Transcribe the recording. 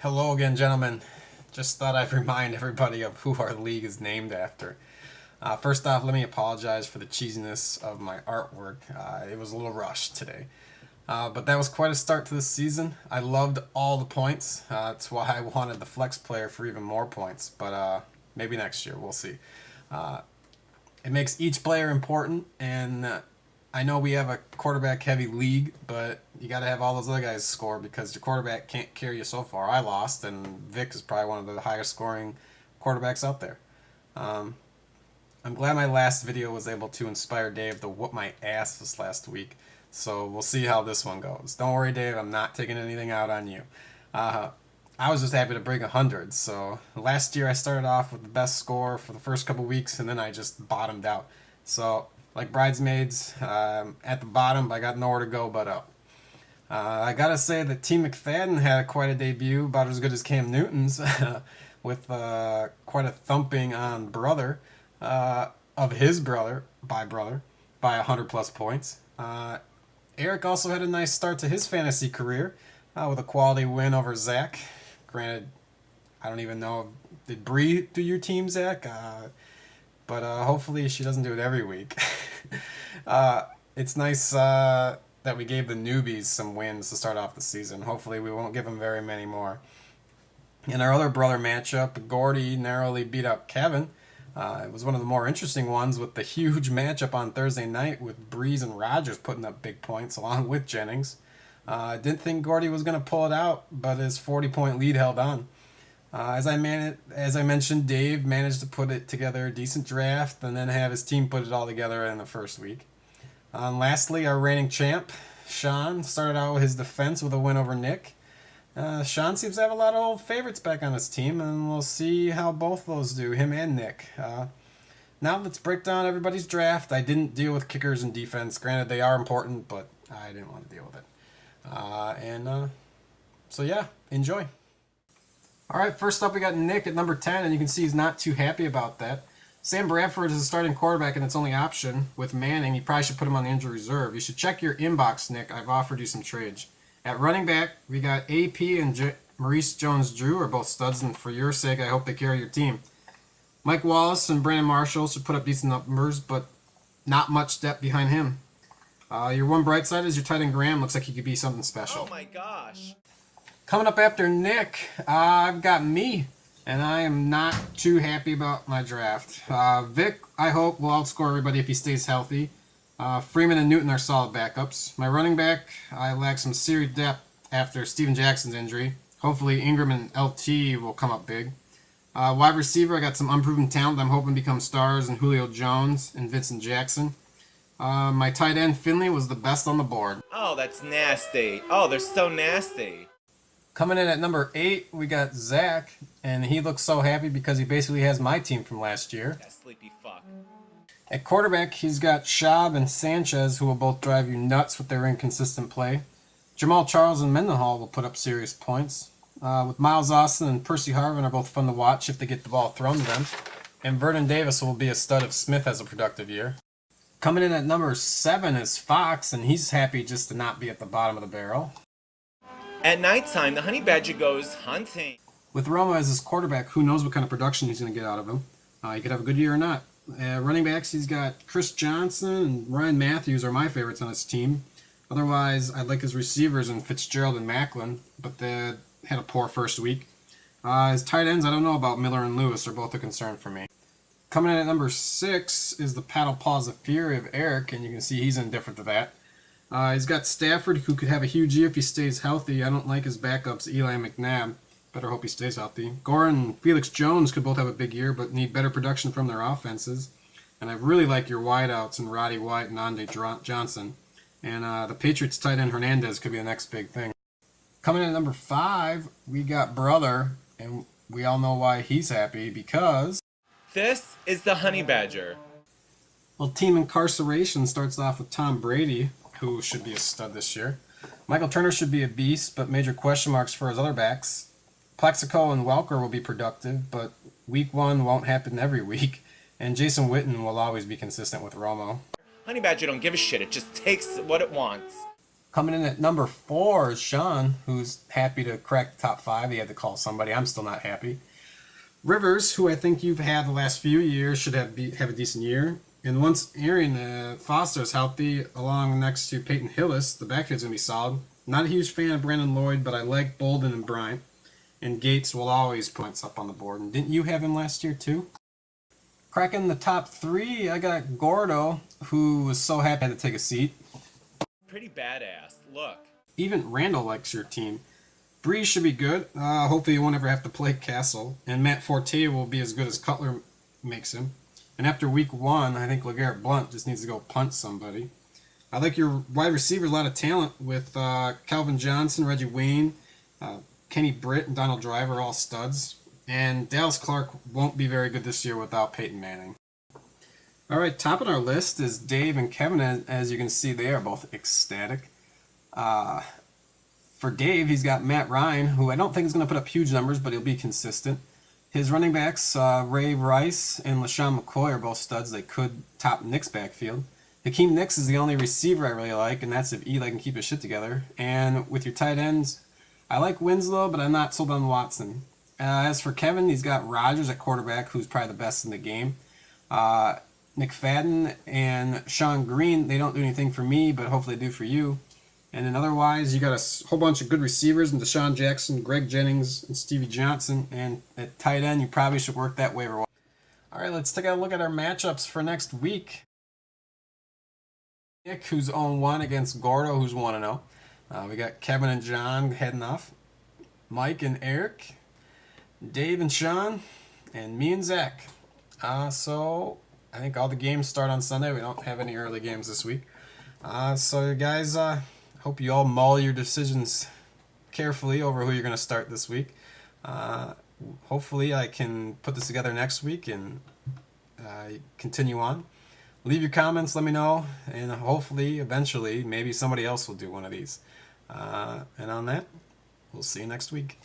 Hello again, gentlemen. Just thought I'd remind everybody of who our league is named after. First off, let me apologize for the cheesiness of my artwork. It was a little rushed today. But that was quite a start to the season. I loved all the points. That's why I wanted the flex player for even more points. But maybe next year, we'll see. It makes each player important, and I know we have a quarterback heavy league, but you got to have all those other guys score because your quarterback can't carry you so far. I lost, and Vic is probably one of the highest scoring quarterbacks out there. I'm glad my last video was able to inspire Dave to whoop my ass this last week, so we'll see how this one goes. Don't worry, Dave, I'm not taking anything out on you. I was just happy to break 100, so last year I started off with the best score for the first couple weeks, and then I just bottomed out. So, like Bridesmaids, at the bottom, but I got nowhere to go but up. I gotta say that T. McFadden had quite a debut, about as good as Cam Newton's, with quite a thumping on brother, of his brother, by 100 plus points. Eric also had a nice start to his fantasy career, with a quality win over Zach. Granted, I don't even know, did Bree do your team, Zach? But hopefully she doesn't do it every week. It's nice that we gave the newbies some wins to start off the season. Hopefully we won't give them very many more. In our other brother matchup, Gordy narrowly beat up Kevin. It was one of the more interesting ones with the huge matchup on Thursday night with Breeze and Rogers putting up big points along with Jennings. I didn't think Gordy was going to pull it out, but his 40-point lead held on. As I mentioned, Dave managed to put it together a decent draft and then have his team put it all together in the first week. And lastly, our reigning champ, Sean, started out with his defense with a win over Nick. Sean seems to have a lot of old favorites back on his team, and we'll see how both those do, him and Nick. Now let's break down everybody's draft. I didn't deal with kickers and defense. Granted, they are important, but I didn't want to deal with it. So yeah, enjoy. Alright, first up we got Nick at number 10, and you can see he's not too happy about that. Sam Bradford is a starting quarterback and its only option. With Manning, you probably should put him on the injury reserve. You should check your inbox, Nick. I've offered you some trades. At running back, we got AP and Maurice Jones-Drew are both studs, and for your sake, I hope they carry your team. Mike Wallace and Brandon Marshall should put up decent numbers, but not much depth behind him. Your one bright side is your tight end Graham. Looks like he could be something special. Oh my gosh. Coming up after Nick, I've got me, and I am not too happy about my draft. Vic, I hope, will outscore everybody if he stays healthy. Freeman and Newton are solid backups. My running back, I lack some serious depth after Steven Jackson's injury. Hopefully Ingram and LT will come up big. Wide receiver, I got some unproven talent that I'm hoping become stars in Julio Jones and Vincent Jackson. My tight end, Finley, was the best on the board. Oh, that's nasty. Oh, they're so nasty. Coming in at number 8, we got Zach, and he looks so happy because he basically has my team from last year. That sleepy fuck. At quarterback, he's got Schaub and Sanchez, who will both drive you nuts with their inconsistent play. Jamal Charles and Mendenhall will put up serious points. With Miles Austin and Percy Harvin are both fun to watch if they get the ball thrown to them. And Vernon Davis will be a stud if Smith has a productive year. Coming in at number 7 is Fox, and he's happy just to not be at the bottom of the barrel. At nighttime, the honey badger goes hunting. With Roma as his quarterback, who knows what kind of production he's going to get out of him. He could have a good year or not. Running backs, he's got Chris Johnson and Ryan Matthews are my favorites on his team. Otherwise, I like his receivers in Fitzgerald and Macklin, but they had a poor first week. His tight ends, I don't know about Miller and Lewis, are both a concern for me. Coming in at number 6 is the paddle paws of fury of Eric, and you can see he's indifferent to that. He's got Stafford, who could have a huge year if he stays healthy. I don't like his backups, Eli and McNabb. Better hope he stays healthy. Gore and Felix Jones could both have a big year, but need better production from their offenses. And I really like your wideouts in Roddy White and Andre Johnson. And the Patriots tight end Hernandez could be the next big thing. Coming in at number 5, we got Brother, and we all know why he's happy, because... This is the honey badger. Well, team incarceration starts off with Tom Brady, who should be a stud this year. Michael Turner should be a beast, but major question marks for his other backs. Plexico and Welker will be productive, but week 1 won't happen every week. And Jason Witten will always be consistent with Romo. Honey badger don't give a shit. It just takes what it wants. Coming in at number 4 is Sean, who's happy to crack the top 5. He had to call somebody. I'm still not happy. Rivers, who I think you've had the last few years, should have a decent year. And once Arian Foster is healthy, along next to Peyton Hillis, the backfield's going to be solid. Not a huge fan of Brandon Lloyd, but I like Bolden and Bryant. And Gates will always put points up on the board. And didn't you have him last year too? Cracking the top 3, I got Gordo, who was so happy I had to take a seat. Pretty badass. Look. Even Randall likes your team. Breeze should be good. Hopefully you won't ever have to play Castle. And Matt Forte will be as good as Cutler makes him. And after week 1, I think LeGarrette Blount just needs to go punch somebody. I like your wide receiver, a lot of talent with Calvin Johnson, Reggie Wayne, Kenny Britt, and Donald Driver, all studs. And Dallas Clark won't be very good this year without Peyton Manning. All right, top on our list is Dave and Kevin. As you can see, they are both ecstatic. For Dave, he's got Matt Ryan, who I don't think is going to put up huge numbers, but he'll be consistent. His running backs, Ray Rice and LaShawn McCoy, are both studs. They could top Nick's backfield. Hakeem Nicks is the only receiver I really like, and that's if Eli can keep his shit together. And with your tight ends, I like Winslow, but I'm not sold on Watson. As for Kevin, he's got Rodgers at quarterback, who's probably the best in the game. Nick Fadden and Sean Green, they don't do anything for me, but hopefully they do for you. And then otherwise, you got a whole bunch of good receivers in Deshaun Jackson, Greg Jennings, and Stevie Johnson. And at tight end, you probably should work that waiver wire. All right, let's take a look at our matchups for next week. Nick, who's 0-1 against Gordo, who's 1-0. We got Kevin and John heading off. Mike and Eric. Dave and Sean. And me and Zach. So I think all the games start on Sunday. We don't have any early games this week. So guys, hope you all mull your decisions carefully over who you're going to start this week. Hopefully I can put this together next week and continue on. Leave your comments, let me know, and hopefully, eventually, maybe somebody else will do one of these. And on that, we'll see you next week.